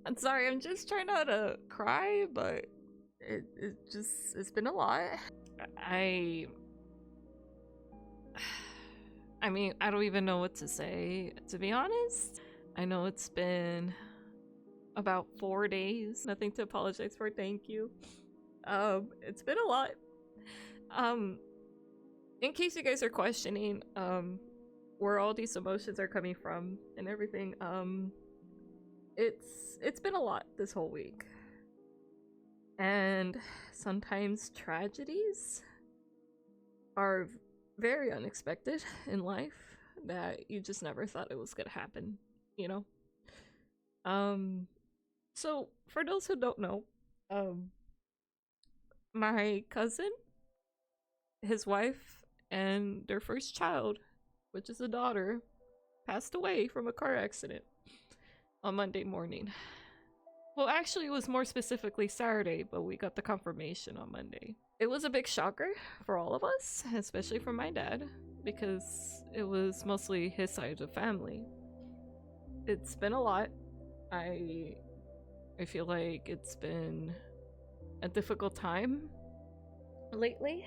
I'm sorry, I'm just trying not to cry, but it's been a lot. I I mean, I don't even know what to say, to be honest. I know it's been about 4 days. Nothing to apologize for, thank you. It's been a lot. In case you guys are questioning where all these emotions are coming from and everything, it's been a lot this whole week. And sometimes tragedies are very unexpected in life that you just never thought it was gonna happen, you know? So for those who don't know, my cousin, his wife, and their first child, which is a daughter, passed away from a car accident on Monday morning. Well, actually, it was more specifically Saturday, but we got the confirmation on Monday. It was a big shocker for all of us, especially for my dad, because it was mostly his side of the family. It's been a lot. I feel like it's been a difficult time lately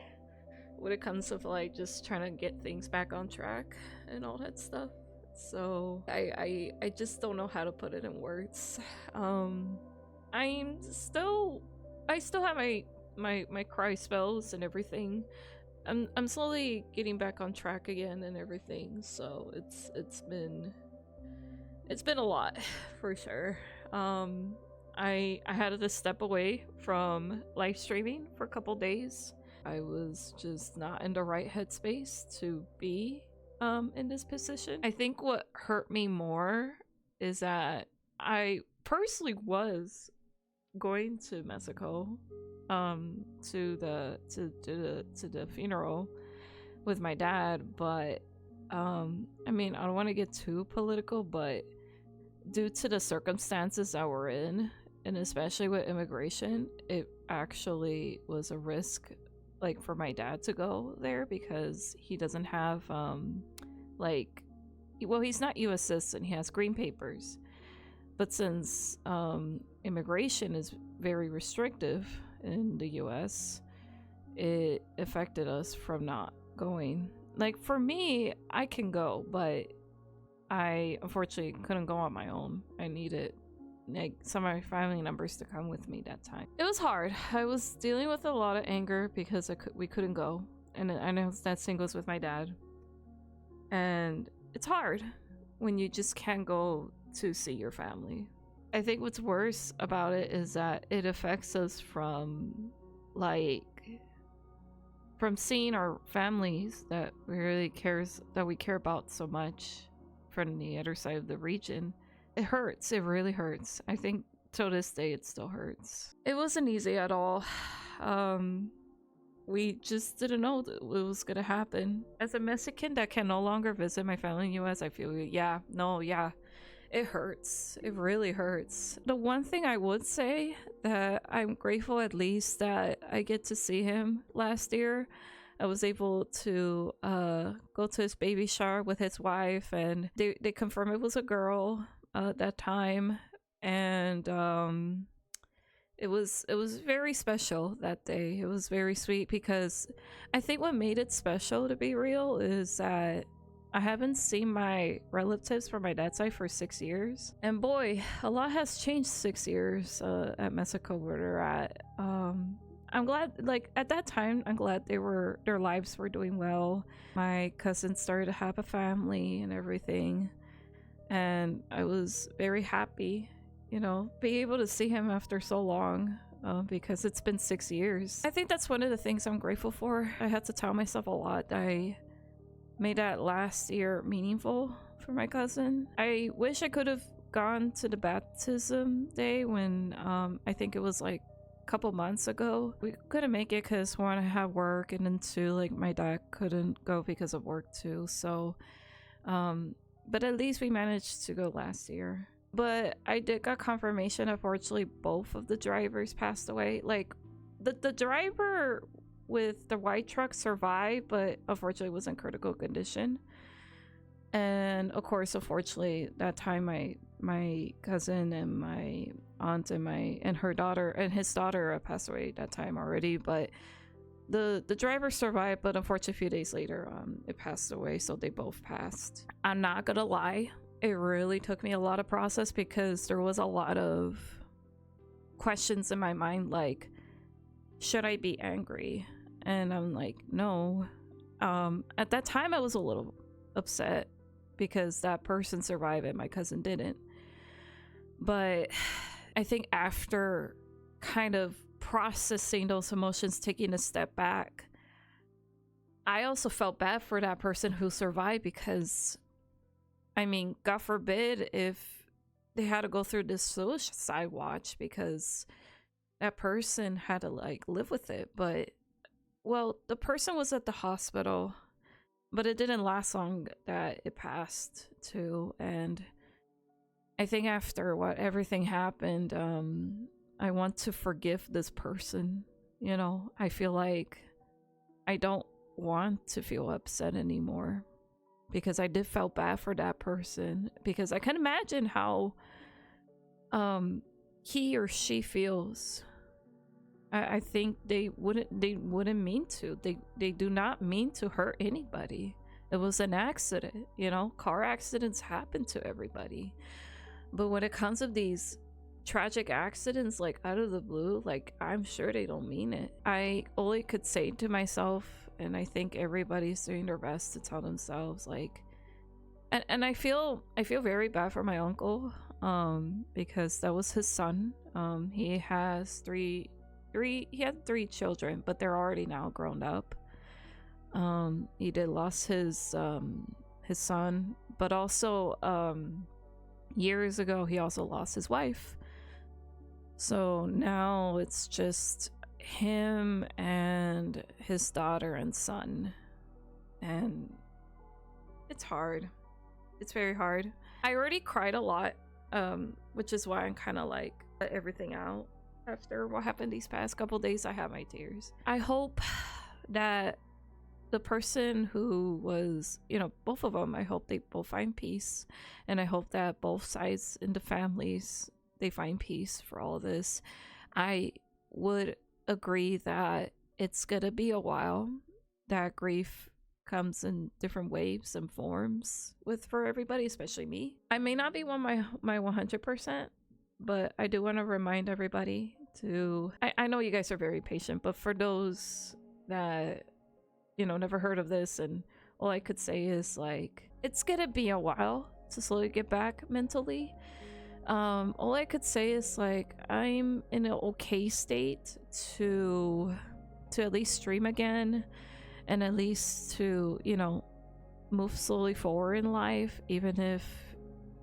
when it comes to like just trying to get things back on track and all that stuff. So I just don't know how to put it in words. I still have my cry spells and everything. I'm slowly getting back on track again and everything. So it's been a lot for sure. I had to step away from live streaming for a couple days. I was just not in the right headspace to be in this position. I think what hurt me more is that I personally was going to Mexico to the funeral with my dad, but I mean, I don't want to get too political, but due to the circumstances that we're in, and especially with immigration, it actually was a risk, like, for my dad to go there because he doesn't have like, well, he's not US citizen, he has green papers, but since immigration is very restrictive in the US, it affected us from not going. Like, for me, I can go, but I unfortunately couldn't go on my own. I needed like some of my family members to come with me that time. It was hard. I was dealing with a lot of anger because we couldn't go, and I know that same goes with my dad. And it's hard when you just can't go to see your family. I think what's worse about it is that it affects us from seeing our families that we care about so much from the other side of the region. It hurts. It really hurts. I think to this day it still hurts. It wasn't easy at all. We just didn't know that it was gonna happen. As a Mexican that can no longer visit my family in the US, I feel it hurts. It really hurts. The one thing I would say that I'm grateful at least that I get to see him last year. I was able to go to his baby shower with his wife, and they confirmed it was a girl at that time, and it was very special that day. It was very sweet because I think what made it special, to be real, is that I haven't seen my relatives from my dad's side for 6 years, and boy, a lot has changed 6 years at Mexico where they're at. I'm glad, like, at that time, I'm glad their lives were doing well. My cousin started to have a family and everything, and I was very happy, you know, be able to see him after so long, because it's been 6 years. I think that's one of the things I'm grateful for. I had to tell myself a lot that I made that last year meaningful for my cousin. I wish I could have gone to the baptism day when I think it was like couple months ago. We couldn't make it because one, I had work, and then two, like, my dad couldn't go because of work too. So but at least we managed to go last year. But I did got confirmation, unfortunately both of the drivers passed away. Like, the driver with the white truck survived, but unfortunately was in critical condition. And of course, unfortunately, that time my cousin and my aunt and her daughter and his daughter passed away that time already, but the driver survived, but unfortunately a few days later it passed away, so they both passed. I'm not gonna lie, it really took me a lot of process because there was a lot of questions in my mind, like, should I be angry? And I'm like, no. At that time I was a little upset because that person survived and my cousin didn't, but I think after kind of processing those emotions, taking a step back, I also felt bad for that person who survived, because I mean, God forbid if they had to go through this suicide watch, because that person had to like live with it. But well, the person was at the hospital, but it didn't last long that it passed too. And I think after what everything happened, I want to forgive this person. You know, I feel like I don't want to feel upset anymore, because I did felt bad for that person, because I can imagine how he or she feels. I think they wouldn't mean to. They do not mean to hurt anybody. It was an accident, you know. Car accidents happen to everybody. But when it comes to these tragic accidents, like out of the blue, like, I'm sure they don't mean it. All I could say to myself, and I think everybody's doing their best to tell themselves, like, and I feel very bad for my uncle, because that was his son. He has he had three children, but they're already now grown up. He did lost his son, but also years ago he also lost his wife. So now it's just him and his daughter and son, and it's hard. It's very hard. I already cried a lot, which is why I'm kind of like let everything out. After what happened these past couple days, I have my tears. I hope that the person who was, you know, both of them, I hope they both find peace, and I hope that both sides in the families, they find peace for all of this. I would agree that it's gonna be a while, that grief comes in different waves and forms for everybody, especially me. I may not be my 100%, but I do want to remind everybody to, I know you guys are very patient, but for those that, you know, never heard of this, and all I could say is, like, it's gonna be a while to slowly get back mentally. All I could say is, like, I'm in an okay state to at least stream again, and at least to, you know, move slowly forward in life, even if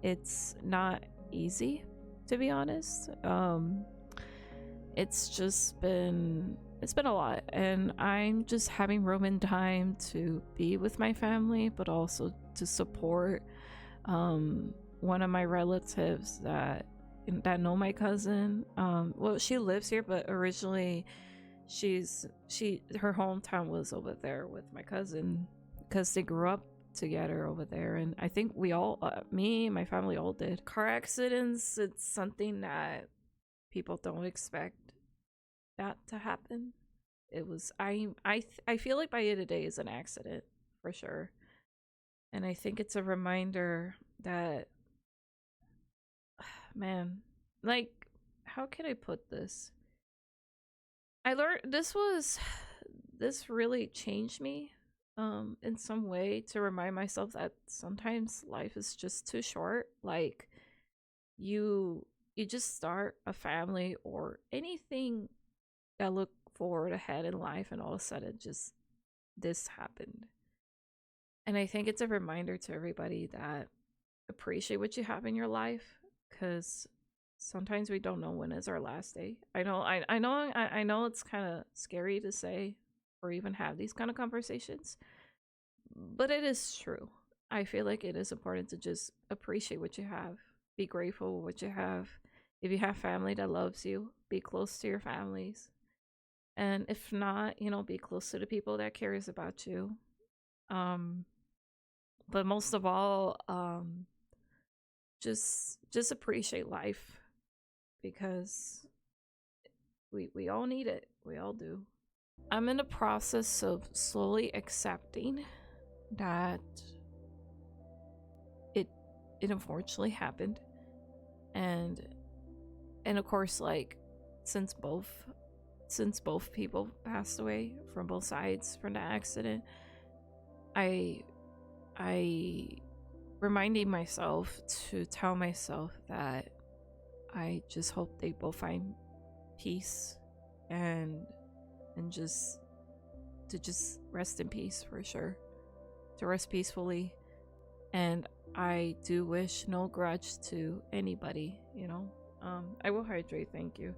it's not easy, to be honest. It's been a lot, and I'm just having room and time to be with my family, but also to support one of my relatives that know my cousin. Well, she lives here, but originally her hometown was over there with my cousin, because they grew up together over there. And I think we all, me and my family all did. Car accidents, it's something that people don't expect that to happen. It was, I feel like by the end of the day is an accident for sure. And I think it's a reminder that, man, like, how can I put this? I learned this really changed me in some way, to remind myself that sometimes life is just too short. Like, you just start a family or anything that look forward ahead in life, and all of a sudden just this happened. And I think it's a reminder to everybody that appreciate what you have in your life, because sometimes we don't know when is our last day. I know it's kind of scary to say or even have these kind of conversations, but it is true. I feel like it is important to just appreciate what you have, be grateful for what you have. If you have family that loves you, be close to your families, and if not, you know, be close to the people that cares about you. But most of all, just appreciate life, because we all need it. We all do. I'm in the process of slowly accepting that it unfortunately happened, and of course, like, since both people passed away from both sides from the accident, I reminding myself to tell myself that I just hope they both find peace and just rest in peace, for sure, to rest peacefully. And I do wish no grudge to anybody, you know. I will hydrate, thank you.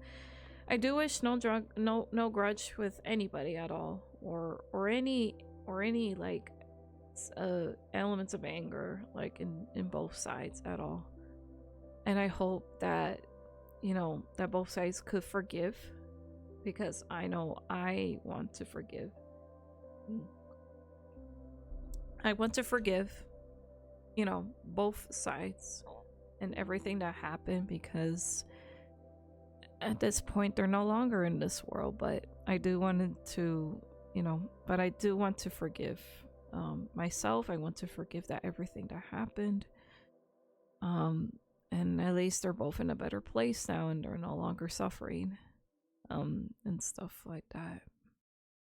I do wish no grudge with anybody at all, or any like elements of anger, like in both sides at all. And I hope that, you know, that both sides could forgive, because I know I want to forgive. I want to forgive, you know, both sides and everything that happened, because at this point they're no longer in this world. But I do want to, you know, but I do want to forgive myself. I want to forgive that everything that happened. And at least they're both in a better place now, and they're no longer suffering, and stuff like that.